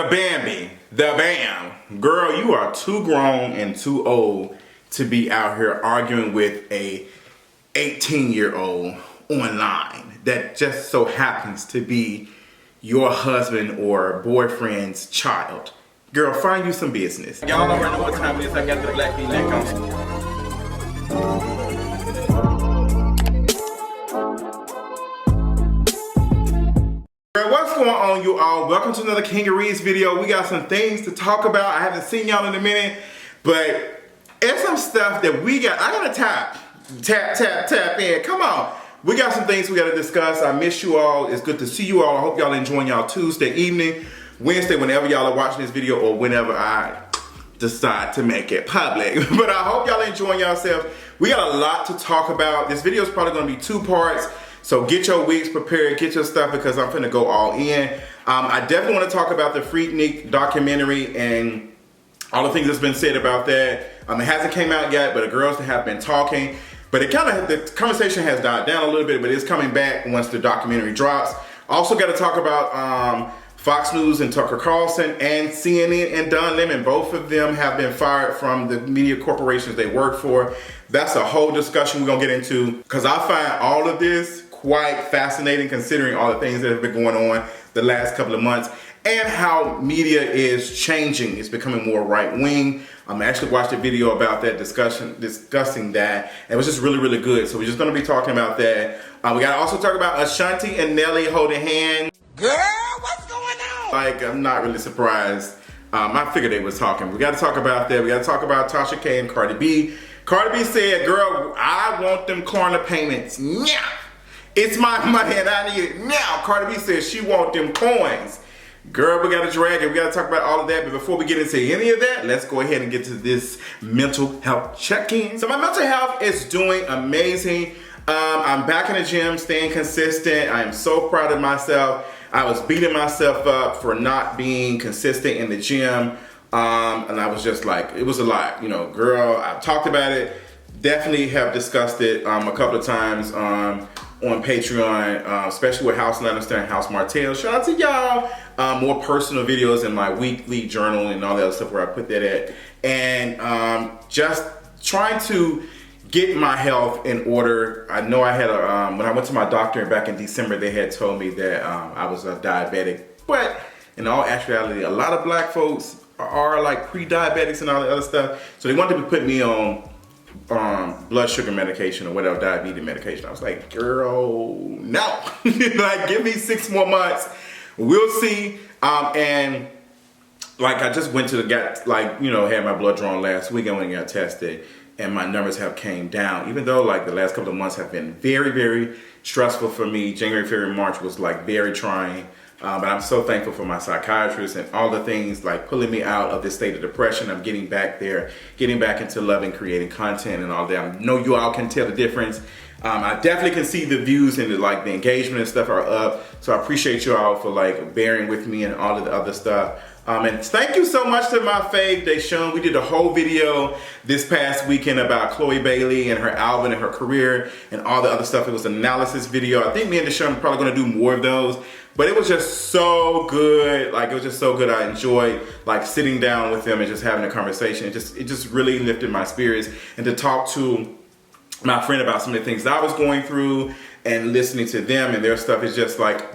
Bambi, the Bam. Girl, you are too grown and too old to be out here arguing with a 18-year-old online that just so happens to be your husband or boyfriend's child. Girl, find you some business. Y'all already know what time it is. I got the black V-neck on. What's going on, you all? Welcome to another Kingeries video. We got some things to talk about. I haven't seen y'all in a minute, but it's some stuff that we got. I gotta tap in. Come on. We got some things we gotta discuss. I miss you all. It's good to see you all. I hope y'all enjoying y'all Tuesday evening, Wednesday, whenever y'all are watching this video, or whenever I decide to make it public. But I hope y'all enjoying yourselves. We got a lot to talk about. This video is probably gonna be 2 parts. So get your wigs prepared, get your stuff, because I'm finna go all in. I definitely want to talk about the Freaknik documentary and all the things that's been said about that. It hasn't came out yet, but the girls have been talking. But the conversation has died down a little bit, but it's coming back once the documentary drops. Also got to talk about Fox News and Tucker Carlson, and CNN and Don Lemon. Both of them have been fired from the media corporations they work for. That's a whole discussion we're gonna get into, because I find all of this quite fascinating, considering all the things that have been going on the last couple of months and how media is changing. It's becoming more right-wing. I actually watched a video about that discussing that, and it was just really, really good. So we're just gonna be talking about that. We gotta also talk about Ashanti and Nelly holding hands. Girl, what's going on? Like, I'm not really surprised. I figured they was talking. We gotta talk about that. We gotta talk about Tasha K and Cardi B. Cardi B said, girl, I want them corner payments now. It's my money and I need it now. Cardi B says she want them coins. Girl, we gotta drag it. We gotta talk about all of that. But before we get into any of that, let's go ahead and get to this mental health check-in. So my mental health is doing amazing. I'm back in the gym, staying consistent. I am so proud of myself. I was beating myself up for not being consistent in the gym. And I was just like, it was a lot. You know, girl, I've talked about it. Definitely have discussed it a couple of times on Patreon, especially with House Lannister and House Martell. Shout out to y'all. More personal videos in my weekly journal and all that other stuff where I put that at. And just trying to get my health in order. I know I had when I went to my doctor back in December, they had told me that I was a diabetic. But in all actuality, a lot of black folks are like pre-diabetics and all that other stuff. So they wanted to put me on blood sugar medication or whatever, diabetes medication. I was like, girl, no. Like, give me 6 more months. We'll see. And like, I just went to had my blood drawn last week. I went and got tested, and my numbers have came down. Even though like the last couple of months have been very, very stressful for me. January, February, March was like very trying. But I'm so thankful for my psychiatrist and all the things like pulling me out of this state of depression. I'm getting back there, getting back into loving, creating content and all that. I know you all can tell the difference. I definitely can see the views and the engagement and stuff are up. So I appreciate you all for like bearing with me and all of the other stuff. And thank you so much to my fave, Dixon. We did a whole video this past weekend about Chloe Bailey and her album and her career and all the other stuff. It was an analysis video. I think me and Dixon are probably gonna do more of those. But it was just so good. Like, it was just so good. I enjoyed like sitting down with them and just having a conversation. It just really lifted my spirits. And to talk to my friend about some of the things that I was going through and listening to them and their stuff, is just like,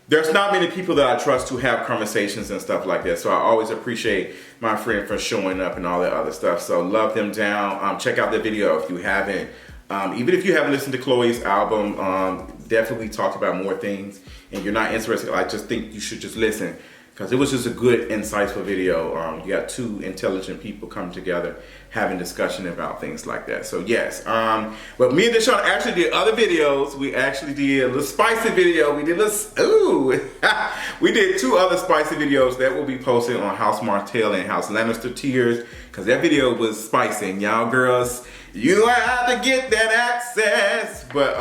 there's not many people that I trust to have conversations and stuff like that. So I always appreciate my friend for showing up and all that other stuff. So love them down. Check out the video if you haven't. Even if you haven't listened to Chloe's album, definitely talked about more things, and you're not interested, I just think you should just listen, because it was just a good, insightful video. You got 2 intelligent people come together having discussion about things like that. So yes, but me and Deshaun actually did other videos. We actually did a little spicy video. We did we did 2 other spicy videos that will be posted on House Martell and House Lannister tiers, because that video was spicy. And y'all girls, you have to get that access. But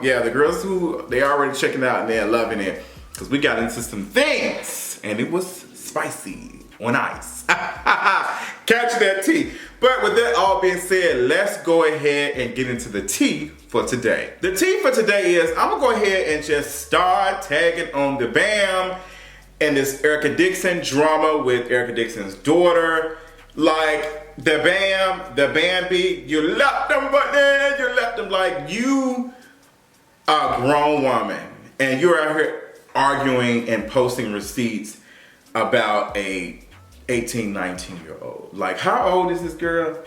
yeah, the girls they already checking out and they're loving it, because we got into some things and it was spicy on ice. Catch that tea. But with that all being said, let's go ahead and get into the tea for today. The tea for today is, I'm gonna go ahead and just start tagging on the Bam and this Erica Dixon drama with Erica Dixon's daughter. Like, the Bambi, you left them, but then you left them. Like, you are a grown woman, and you're out here arguing and posting receipts about a 18, 19-year-old. Like, how old is this girl?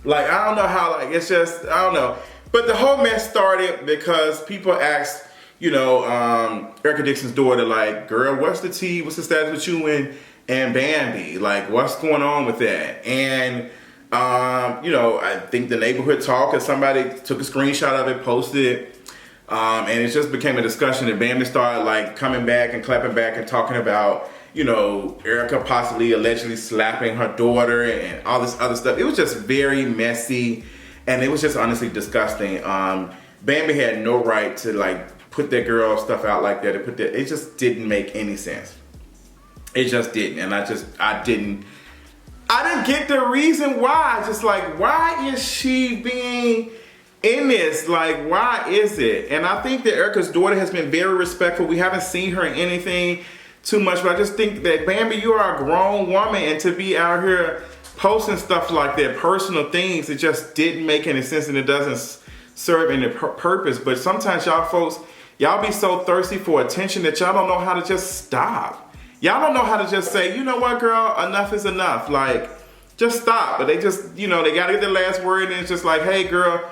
Like, I don't know how, like, it's just, I don't know. But the whole mess started because people asked, you know, Erica Dixon's daughter, like, girl, what's the tea? What's the status with you and Bambi? Like, what's going on with that? And, you know, I think the neighborhood talk, or somebody took a screenshot of it, posted it, and it just became a discussion, and Bambi started, like, coming back and clapping back and talking about, you know, Erica possibly allegedly slapping her daughter and all this other stuff. It was just very messy, and it was just honestly disgusting. Bambi had no right to, like, put that girl stuff out like that. It just didn't make any sense. It just didn't, and I didn't get the reason why. Just like, why is she being in this? Like, why is it? And I think that Erica's daughter has been very respectful. We haven't seen her in anything too much, but I just think that, Bambi, you are a grown woman, and to be out here posting stuff like that, personal things, it just didn't make any sense, and it doesn't serve any purpose. But sometimes y'all folks, y'all be so thirsty for attention that y'all don't know how to just stop. Y'all don't know how to just say, you know what, girl, enough is enough. Like, just stop. But they just, you know, they gotta get their last word, and it's just like, hey, girl,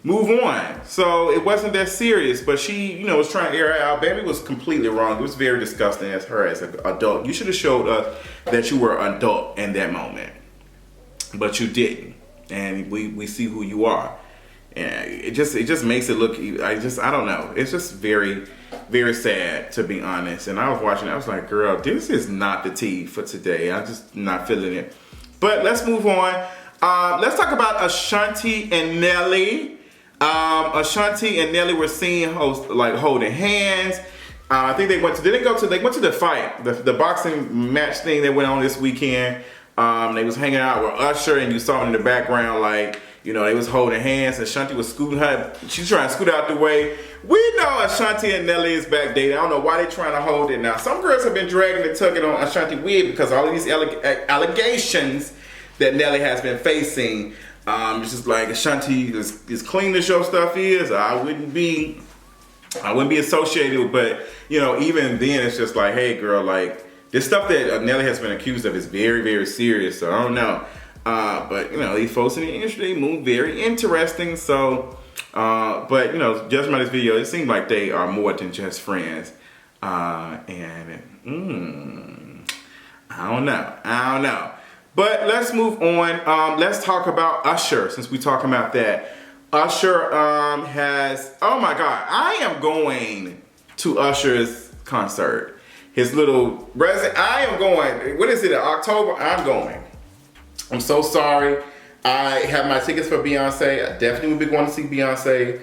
move on. So it wasn't that serious, but she, you know, was trying to air it out. Bambi was completely wrong. It was very disgusting as her as an adult. You should have showed us that you were an adult in that moment, but you didn't. And we see who you are. And it just makes it look, I don't know. It's just very, very sad, to be honest. And I was watching it, I was like, girl, this is not the tea for today. I'm just not feeling it. But let's move on. Let's talk about Ashanti and Nelly. Ashanti and Nelly were seen holding hands. I think they went to the fight, the boxing match thing that went on this weekend. They was hanging out with Usher, and you saw them in the background, like, you know, they was holding hands. Ashanti was scooting her, she's trying to scoot out the way. We know Ashanti and Nelly is back dating. I don't know why they trying to hold it now. Some girls have been dragging and tugging on Ashanti wig because all of these allegations that Nelly has been facing. It's just like, Ashanti is clean as your stuff is. I wouldn't be associated with, but, you know, even then it's just like, hey girl, like, this stuff that Nelly has been accused of is very, very serious. So I don't know. But, you know, these folks in the industry move very interesting. So, but, you know, judging by this video, it seems like they are more than just friends. I don't know. But let's move on. Let's talk about Usher, since we're talking about that. Usher has, oh my God, I am going to Usher's concert. His little I am going, what is it, in October? I'm going. I'm so sorry. I have my tickets for Beyonce. I definitely will be going to see Beyonce.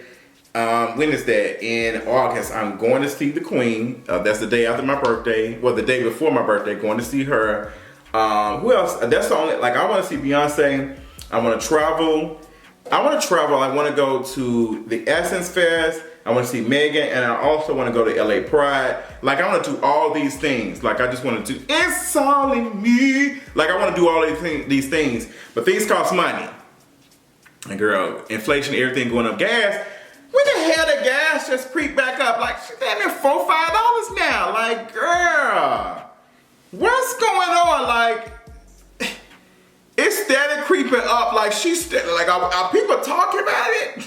When is that? In August. I'm going to see the Queen. That's the day after my birthday. Well, the day before my birthday, going to see her. Who else? That's the only, like, I want to see Beyonce. I want to travel. I want to go to the Essence Fest. I want to see Megan, and I also want to go to LA Pride. Like, I want to do all these things. Like, I just want to do, it's all in me. Like, I want to do all these things, but things cost money. And girl, inflation, everything going up. Gas, when the hell did gas just creep back up? Like, shit, damn near $4, $5 now. Like, girl, what's going on? Like, it's steady creeping up. Like, she's steady, like, are people talking about it?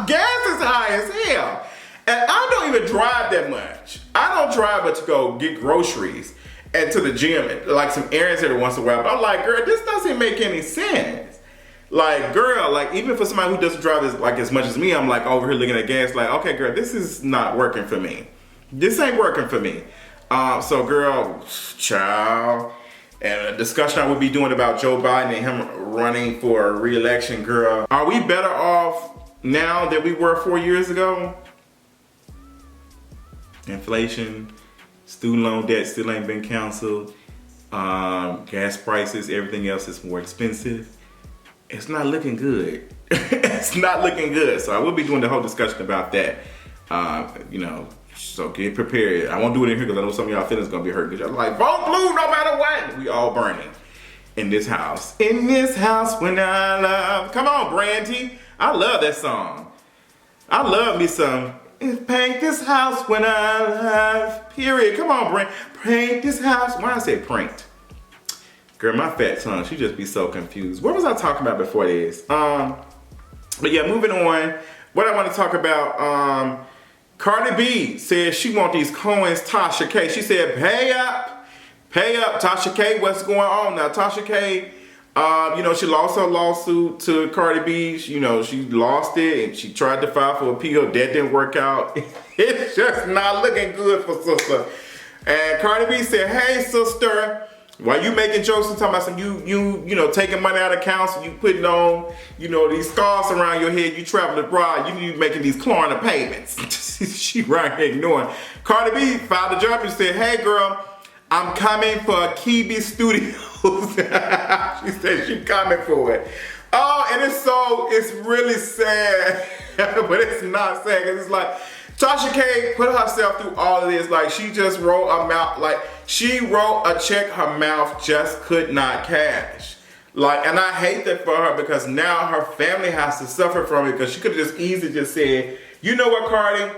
Gas is high as hell. And I don't even drive that much. I don't drive but to go get groceries and to the gym, and like some errands every once in a while. But I'm like, girl, this doesn't make any sense. Like, girl, like, even for somebody who doesn't drive as much as me, I'm like over here looking at gas like, okay, girl, this is not working for me. This ain't working for me. So girl, child, and a discussion I would be doing about Joe Biden and him running for re-election, girl. Are we better off now than we were 4 years ago? Inflation, student loan debt still ain't been canceled. Gas prices, everything else is more expensive. It's not looking good. It's not looking good. So I will be doing the whole discussion about that. You know, So get prepared. I won't do it in here because I know some of y'all feelings gonna be hurt. Because y'all like, vote blue no matter what. We all burning in this house. In this house when I love. Come on, Brandy. I love that song. I love me some. Paint this house when I love. Period. Come on, Brand. Paint this house. Why I say pranked? Girl, my fat tongue, she just be so confused. What was I talking about before this? But yeah, moving on. What I want to talk about, Cardi B said she want these coins, Tasha K. She said, pay up, Tasha K. What's going on now? Tasha K, you know, she lost her lawsuit to Cardi B. You know, she lost it and she tried to file for appeal. That didn't work out. It's just not looking good for sister. And Cardi B said, hey, sister, why you making jokes and talking about some you know, taking money out of accounts and you putting on, you know, these scarves around your head, you traveling abroad, you need making these Klarna payments. She right here ignoring. Cardi B filed a job and said, hey girl, I'm coming for Kibi Studios. She said she coming for it. Oh, and it's really sad, but it's not sad because it's like, Tasha K put herself through all of this. Like, she just wrote a mouth, like, she wrote a check her mouth just could not cash. Like, and I hate that for her because now her family has to suffer from it because she could have just easily just said, you know what, Cardi,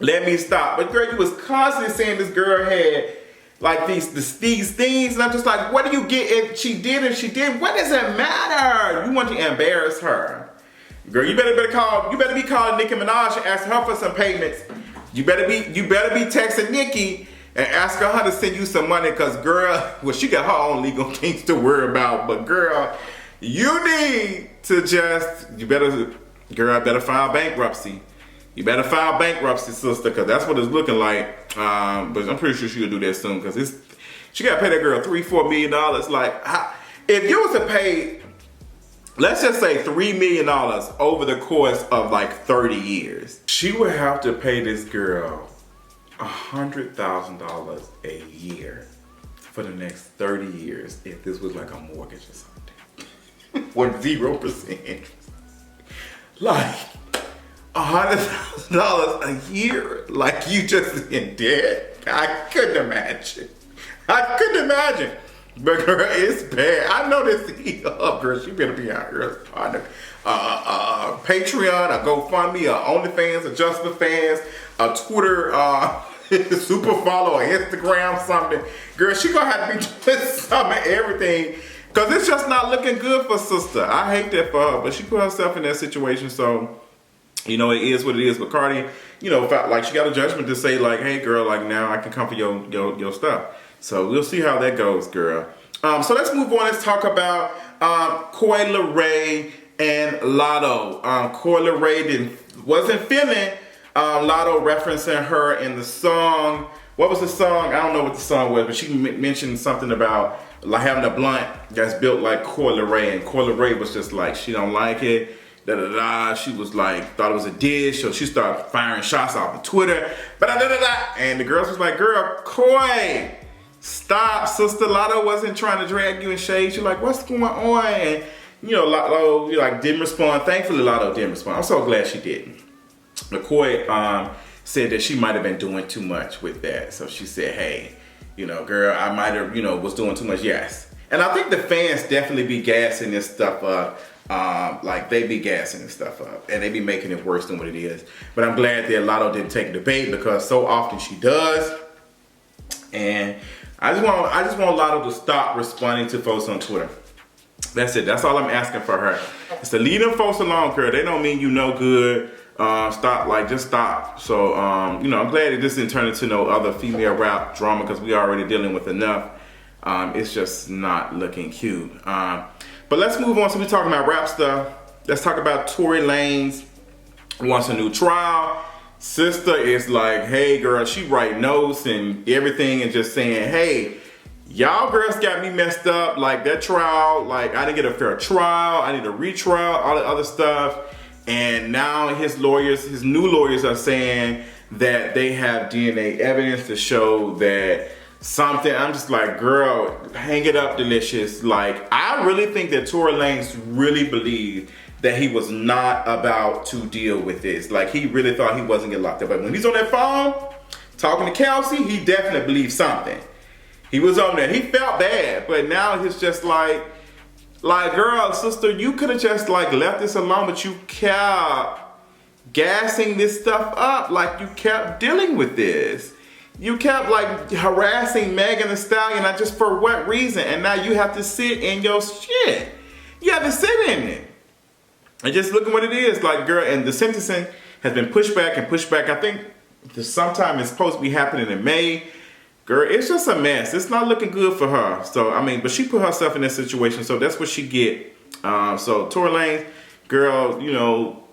let me stop. But girl, you was constantly saying this girl had like these things, and I'm just like, what do you get if she did and she didn't? What does it matter? You want to embarrass her. Girl, you better be calling Nicki Minaj and asking her for some payments. You better be texting Nicki and asking her to send you some money, cause girl, well, she got her own legal things to worry about. But girl, you need to better file bankruptcy. You better file bankruptcy, sister, cause that's what it's looking like. But I'm pretty sure she'll do that soon, cause she got to pay that girl $3-4 million. Like, if you was to pay, let's just say $3 million over the course of like 30 years, she would have to pay this girl $100,000 a year for the next 30 years if this was like a mortgage or something. With 0% interest. Like $100,000 a year, like you just in debt. I couldn't imagine. But girl, it's bad. I know this CEO, girl, she better be out here starting Patreon, a GoFundMe, a OnlyFans, a JustFans, a Twitter, super follow, or Instagram, something. Girl, she gonna have to be doing some of everything, cause it's just not looking good for sister. I hate that for her, but she put herself in that situation, so you know, it is what it is. But Cardi, you know, like she got a judgment to say like, hey girl, like now I can come for your stuff. So we'll see how that goes, girl. So let's move on. Let's talk about Coi Leray and Latto. Coi Leray wasn't feeling Latto referencing her in the song. What was the song? I don't know what the song was, but she mentioned something about like having a blunt that's built like Coi Leray, and Coi Leray was just like, she don't like it. She was like, thought it was a dish, so she started firing shots off of Twitter. And the girls was like, girl, Coi, stop, sister. Latto wasn't trying to drag you in shade. She's like, what's going on? And you know, Latto like didn't respond. Thankfully, Latto didn't respond. I'm so glad she didn't. But Coi said that she might have been doing too much with that. So she said, hey, you know, girl, I might have, you know, was doing too much. Yes. And I think the fans definitely be gassing this stuff up. Like they be gassing this stuff up and they be making it worse than what it is. But I'm glad that Latto didn't take the bait, because so often she does. And I just want Latto to stop responding to folks on Twitter. That's it. That's all I'm asking for her. It's to leave them folks alone, girl. They don't mean you no good. Stop, like just stop. So, you know, I'm glad that this didn't turn into no other female rap drama, because we already dealing with enough. It's just not looking cute. But let's move on. So we're talking about rap stuff. Let's talk about Torey Lanez wants a new trial. Sister is like, hey girl, she write notes and everything and just saying, hey, y'all girls got me messed up. Like that trial, like I didn't get a fair trial. I need a retrial, all the other stuff. And now his new lawyers are saying that they have DNA evidence to show that something. I'm just like, girl, hang it up, Delicious. Like, I really think that Torey Lanez really believed that he was not about to deal with this. Like, he really thought he wasn't getting locked up. But when he's on that phone talking to Kelsey, he definitely believed something. He was on there. He felt bad, but now he's just like, girl, sister, you could have just like left this alone, but you kept gassing this stuff up. Like, you kept dealing with this. You kept like harassing Megan Thee Stallion, not just for what reason. And now you have to sit in your shit. You have to sit in it. And just look at what it is. Like, girl, and the sentencing has been pushed back and pushed back. I think sometime it's supposed to be happening in May. Girl, it's just a mess. It's not looking good for her. So, I mean, but she put herself in this situation, so that's what she get. So, Torey Lanez, girl, you know,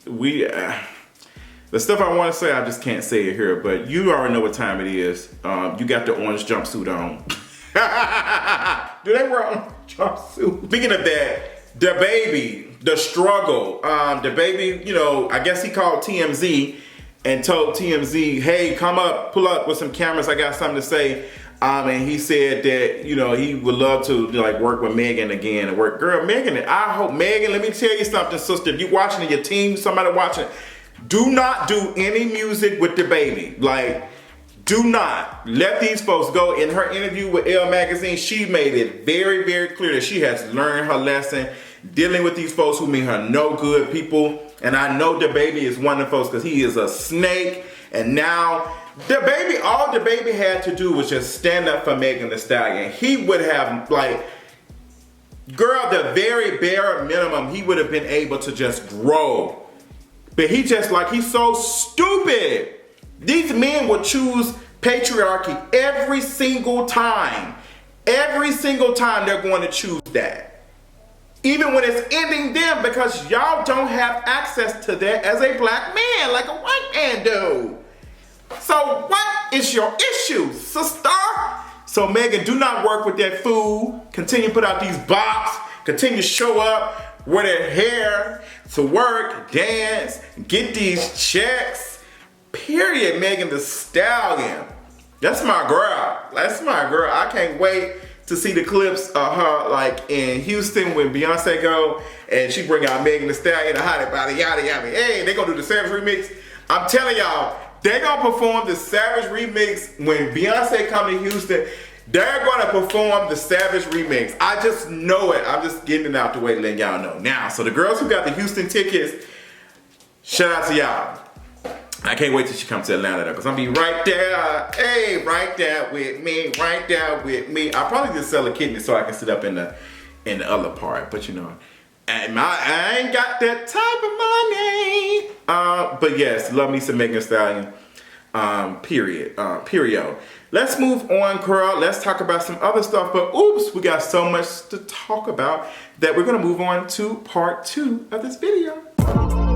the stuff I want to say, I just can't say it here, but you already know what time it is. You got the orange jumpsuit on. Do they wear orange jumpsuit? Speaking of that, the baby, the struggle, the baby, you know, I guess he called TMZ and told TMZ, hey, come up, pull up with some cameras, I got something to say. And he said that, you know, he would love to like work with Megan again and work. Girl, Megan, I hope, Megan, let me tell you something, sister. If you're watching it, your team, somebody watching, do not do any music with the baby. Like, do not let these folks go. In her interview with Elle Magazine, she made it very, very clear that she has learned her lesson dealing with these folks who mean her no good, people. And I know the baby is one of the folks because he is a snake. And now the baby, all the baby had to do was just stand up for Megan Thee Stallion. He would have, like, girl, the very bare minimum, he would have been able to just grow. But he just, like, he's so stupid. These men will choose patriarchy every single time. Every single time they're going to choose that. Even when it's ending them, because y'all don't have access to that as a black man like a white man do. So what is your issue, sister? So Megan, do not work with that fool. Continue to put out these bops. Continue to show up, wear that hair to work, dance, get these checks. Period, Megan Thee Stallion. That's my girl. That's my girl. I can't wait to see the clips of her like in Houston when Beyonce go and she bring out Megan Thee Stallion, a hottie body, yada yada. Hey, they gonna do the Savage remix. I'm telling y'all, they gonna perform the Savage remix when Beyonce come to Houston. They're gonna perform the Savage remix. I just know it. I'm just getting it out the way, letting y'all know. Now, so the girls who got the Houston tickets, shout out to y'all. I can't wait till she comes to Atlanta though, because I'm gonna be right there. Hey, right there with me, right there with me. I'll probably just sell a kidney so I can sit up in the other part, but you know, I ain't got that type of money. But yes, love me some Megan Thee Stallion. Period. Let's move on, girl. Let's talk about some other stuff. But oops, we got so much to talk about that we're gonna move on to part 2 of this video.